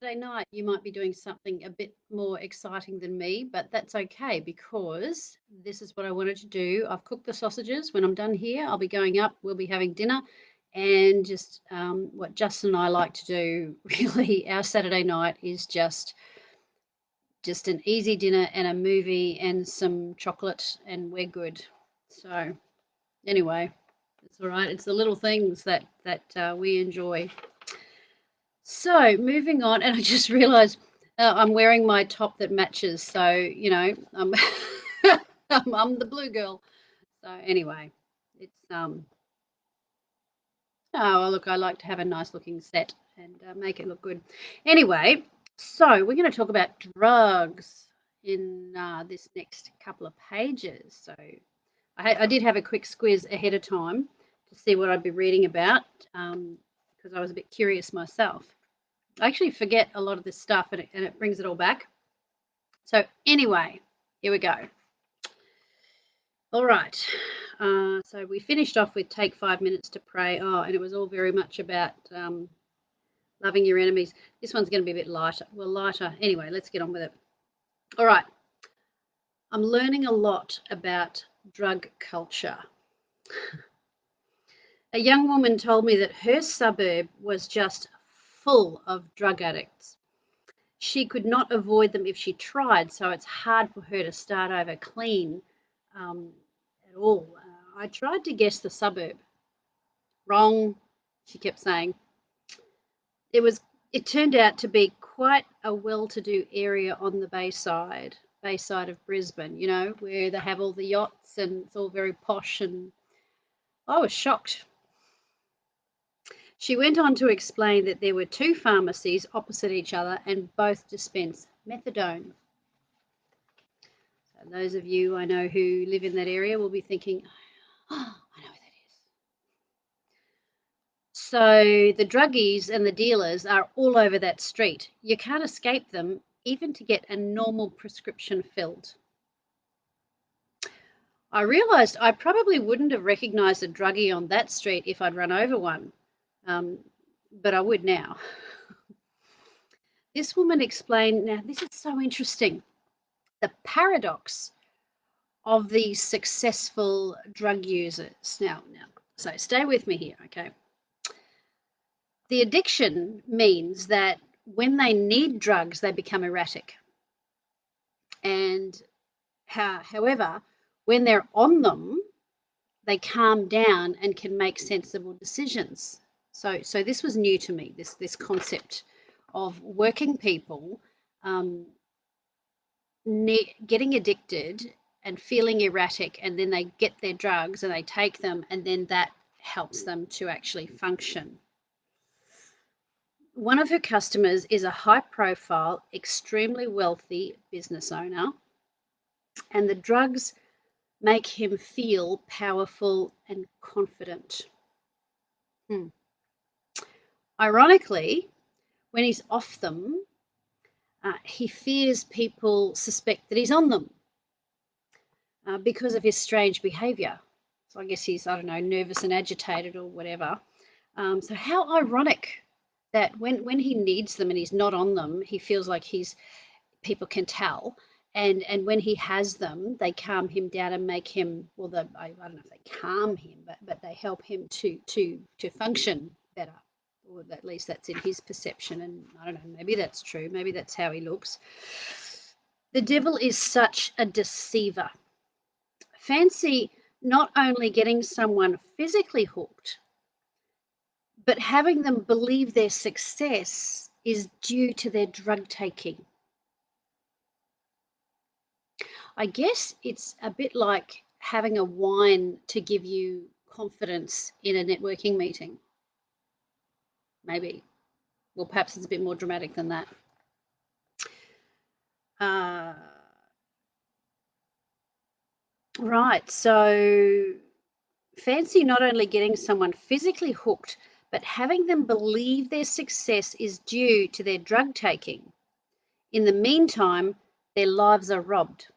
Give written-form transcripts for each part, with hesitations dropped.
Saturday night, you might be doing something a bit more exciting than me, but that's okay because this is what I wanted to do. I've cooked the sausages. When I'm done here, I'll be going up. We'll be having dinner, and just what Justin and I like to do. Really, our Saturday night is just an easy dinner and a movie and some chocolate, and we're good. So anyway, it's all right. It's the little things that we enjoy. So moving on, and I just realised I'm wearing my top that matches. So I'm I'm the blue girl. So anyway, it's oh well, look, I like to have a nice looking set and make it look good. Anyway, so we're going to talk about drugs in this next couple of pages. So I did have a quick squiz ahead of time to see what I'd be reading about because I was a bit curious myself. I actually forget a lot of this stuff and it brings it all back. So anyway, here we go. All right. So we finished off with take 5 minutes to pray. Oh, and it was all very much about loving your enemies. This one's going to be a bit lighter. Well, lighter. Anyway, let's get on with it. All right. I'm learning a lot about drug culture. A young woman told me that her suburb was just full of drug addicts. She could not avoid them if she tried, so it's hard for her to start over clean at all. I tried to guess the suburb. Wrong, she kept saying. It turned out to be quite a well-to-do area on the Bayside of Brisbane, where they have all the yachts and it's all very posh, and I was shocked. She went on to explain that there were two pharmacies opposite each other and both dispense methadone. So those of you I know who live in that area will be thinking, oh, I know where that is. So the druggies and the dealers are all over that street. You can't escape them, even to get a normal prescription filled. I realised I probably wouldn't have recognised a druggie on that street if I'd run over one, but I would now. This woman explained, now this is so interesting, the paradox of these successful drug users. Now, so stay with me here, okay? The addiction means that when they need drugs, they become erratic. And however, when they're on them, they calm down and can make sensible decisions. So this was new to me, this concept of working people getting addicted and feeling erratic, and then they get their drugs and they take them, and then that helps them to actually function. One of her customers is a high-profile, extremely wealthy business owner, and the drugs make him feel powerful and confident. Ironically, when he's off them, he fears people suspect that he's on them because of his strange behaviour. So I guess he's, I don't know, nervous and agitated or whatever. So how ironic that when he needs them and he's not on them, he feels like people can tell. And when he has them, they calm him down and make him, well, I don't know if they calm him, but they help him to function better. Or at least that's in his perception. And I don't know, maybe that's true. Maybe that's how he looks. The devil is such a deceiver. Fancy not only getting someone physically hooked, but having them believe their success is due to their drug taking. I guess it's a bit like having a wine to give you confidence in a networking meeting. Maybe. Well, perhaps it's a bit more dramatic than that. Right, so fancy not only getting someone physically hooked, but having them believe their success is due to their drug taking. In the meantime, their lives are robbed.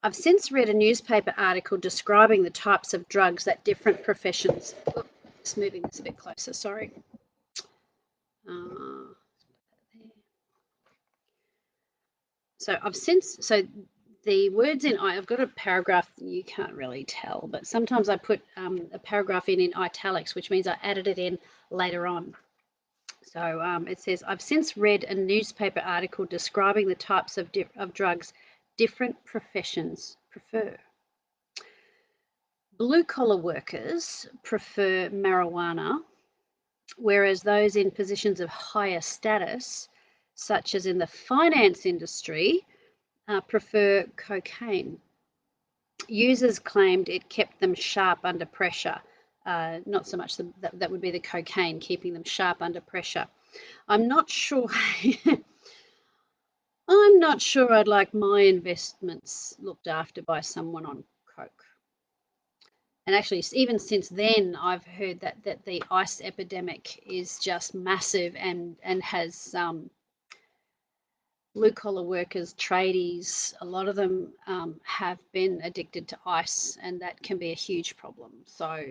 I've since read a newspaper article describing the types of drugs that different professions... Just moving this a bit closer, sorry. So the words I've got a paragraph, you can't really tell, but sometimes I put a paragraph in italics, which means I added it in later on. So it says, I've since read a newspaper article describing the types of drugs different professions prefer. Blue-collar workers prefer marijuana, whereas those in positions of higher status, such as in the finance industry, prefer cocaine. Users claimed it kept them sharp under pressure. Not so much that would be the cocaine keeping them sharp under pressure. I'm not sure. I'm not sure I'd like my investments looked after by someone on coke. And actually, even since then, I've heard that the ice epidemic is just massive and has blue-collar workers, tradies, a lot of them have been addicted to ice, and that can be a huge problem. So,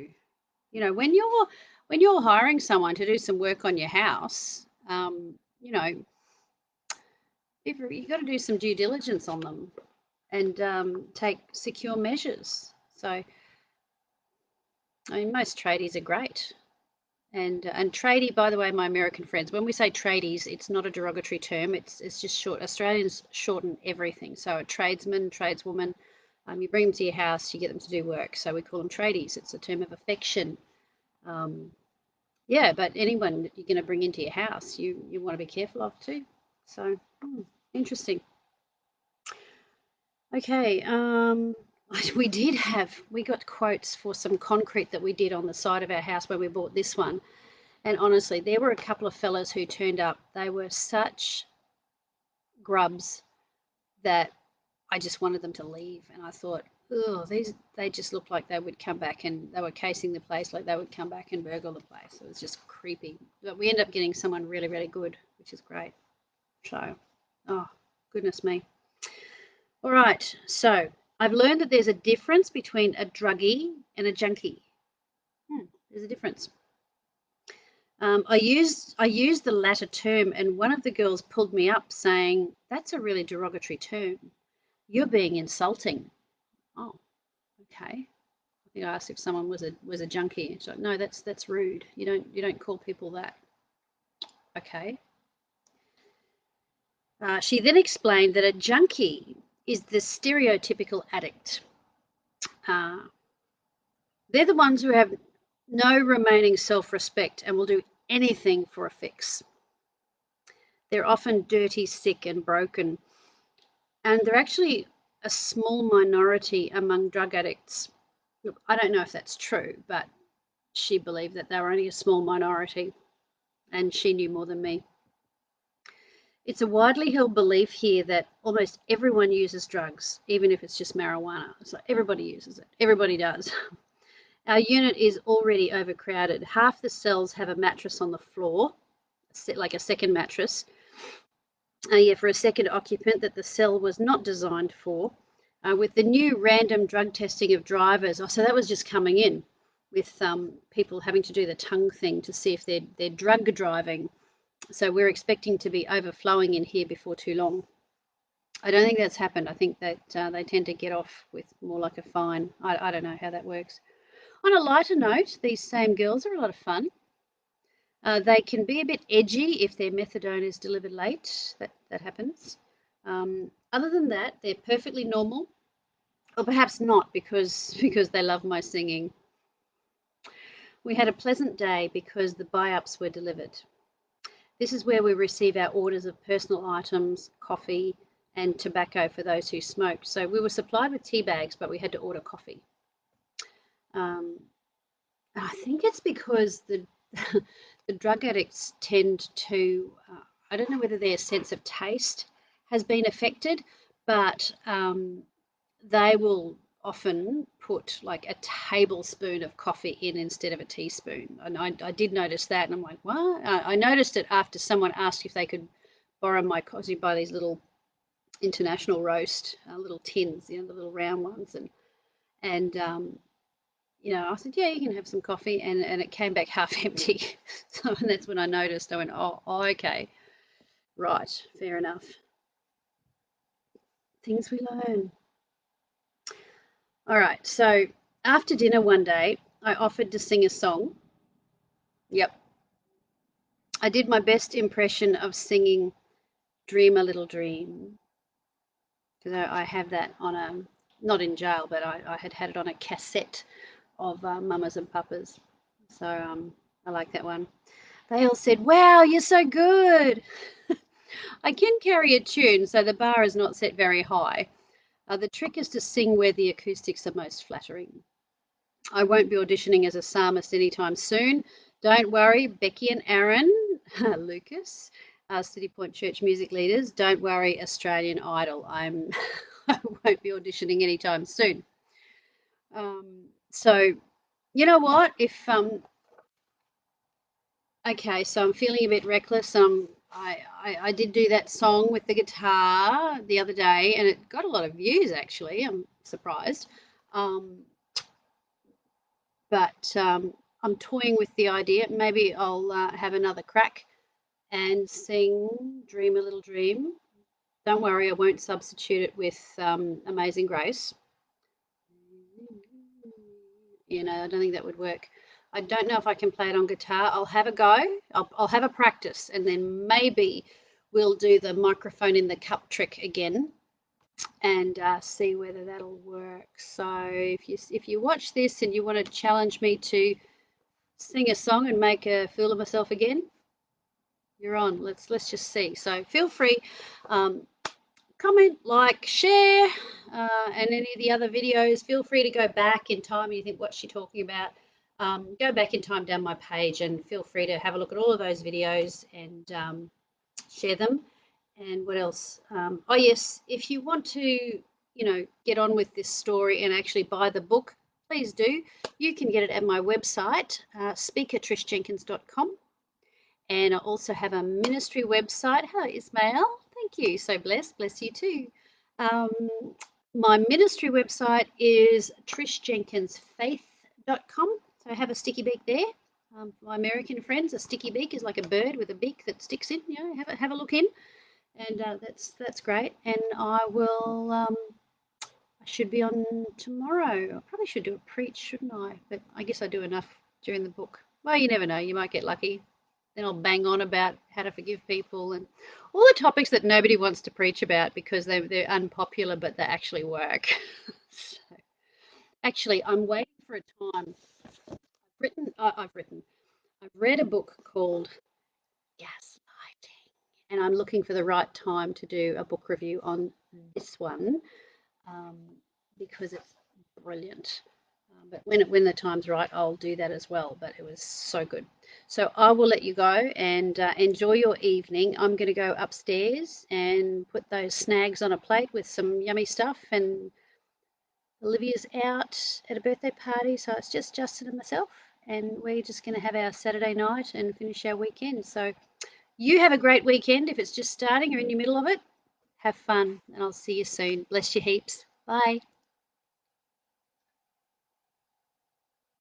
when you're hiring someone to do some work on your house, you know, you've got to do some due diligence on them and take secure measures. So, I mean, most tradies are great. And tradie, by the way, my American friends, when we say tradies, it's not a derogatory term. It's just short. Australians shorten everything. So a tradesman, tradeswoman, you bring them to your house, you get them to do work. So we call them tradies. It's a term of affection. Yeah, but anyone that you're going to bring into your house, you want to be careful of too. So interesting. Okay. We got quotes for some concrete that we did on the side of our house when we bought this one. And honestly, there were a couple of fellas who turned up. They were such grubs that I just wanted them to leave. And I thought, oh, they just looked like they would come back, and they were casing the place like they would come back and burgle the place. It was just creepy. But we ended up getting someone really, really good, which is great. So, oh, goodness me. All right. So I've learned that there's a difference between a druggie and a junkie. There's a difference. I used the latter term, and one of the girls pulled me up saying, "That's a really derogatory term. You're being insulting." Oh, okay. I think I asked if someone was a junkie. She's like, "No, that's rude. You don't call people that." Okay. She then explained that a junkie is the stereotypical addict. Uh, they're the ones who have no remaining self-respect and will do anything for a fix. They're often dirty, sick, and broken. And they're actually a small minority among drug addicts. Look, I don't know if that's true, but she believed that they were only a small minority, and she knew more than me. It's a widely held belief here that almost everyone uses drugs, even if it's just marijuana. So everybody uses it. Everybody does. Our unit is already overcrowded. Half the cells have a mattress on the floor, like a second mattress, for a second occupant that the cell was not designed for. With the new random drug testing of drivers, so that was just coming in with people having to do the tongue thing to see if they're drug driving. So we're expecting to be overflowing in here before too long. I don't think that's happened. I think that they tend to get off with more like a fine. I don't know how that works. On a lighter note, these same girls are a lot of fun. They can be a bit edgy if their methadone is delivered late. That happens. Other than that, they're perfectly normal, or perhaps not because they love my singing. We had a pleasant day because the buy-ups were delivered. This is where we receive our orders of personal items, coffee, and tobacco for those who smoked. So we were supplied with tea bags, but we had to order coffee. I think it's because the the drug addicts tend to, I don't know whether their sense of taste has been affected, but they will often put like a tablespoon of coffee in instead of a teaspoon. And I did notice that, and I'm like, what? I noticed it after someone asked if they could borrow my coffee. Buy these little international roast little tins, the little round ones, and I said, yeah, you can have some coffee, and it came back half empty. So and that's when I noticed. I went, oh, okay, right, fair enough. Things we learn. All right. So after dinner one day, I offered to sing a song. Yep. I did my best impression of singing Dream a Little Dream because I have that on a, not in jail, but I had it on a cassette of Mamas and Papas. So I like that one. They all said, "Wow, you're so good." I can carry a tune, so the bar is not set very high. The trick is to sing where the acoustics are most flattering. I won't be auditioning as a psalmist anytime soon. Don't worry, Becky and Aaron, Lucas, City Point Church music leaders. Don't worry, Australian Idol. I won't be auditioning anytime soon. So, you know what? If okay, so I'm feeling a bit reckless. I did do that song with the guitar the other day, and it got a lot of views. Actually, I'm surprised. Um, but I'm toying with the idea. Maybe I'll have another crack and sing "Dream a Little Dream." Don't worry, I won't substitute it with "Amazing Grace." You know, I don't think that would work. I don't know if I can play it on guitar. I'll have a go. I'll have a practice, and then maybe we'll do the microphone in the cup trick again and see whether that'll work. So if you watch this and you want to challenge me to sing a song and make a fool of myself again, you're on. Let's just see. So feel free, um, comment, like, share, and any of the other videos. Feel free to go back in time. You think, what's she talking about? Go back in time down my page and feel free to have a look at all of those videos and share them. And what else? Oh yes, if you want to, get on with this story and actually buy the book, please do. You can get it at my website, speakertrishjenkins.com. And I also have a ministry website. Hello, Ismail. Thank you. So blessed. Bless you too. Um, my ministry website is trishjenkinsfaith.com. So I have a sticky beak there. My American friends, a sticky beak is like a bird with a beak that sticks in. Have a look in, and that's great. And I should be on tomorrow. I probably should do a preach, shouldn't I? But I guess I do enough during the book. Well, you never know. You might get lucky. Then I'll bang on about how to forgive people and all the topics that nobody wants to preach about because they're unpopular, but they actually work. So, actually, I'm waiting for a time. I've read a book called Gaslighting, and I'm looking for the right time to do a book review on this one um, because it's brilliant. But when the time's right, I'll do that as well. But it was so good. So I will let you go and enjoy your evening. I'm going to go upstairs and put those snags on a plate with some yummy stuff. And Olivia's out at a birthday party, so it's just Justin and myself. And we're just going to have our Saturday night and finish our weekend. So you have a great weekend. If it's just starting or in the middle of it, have fun. And I'll see you soon. Bless you heaps. Bye.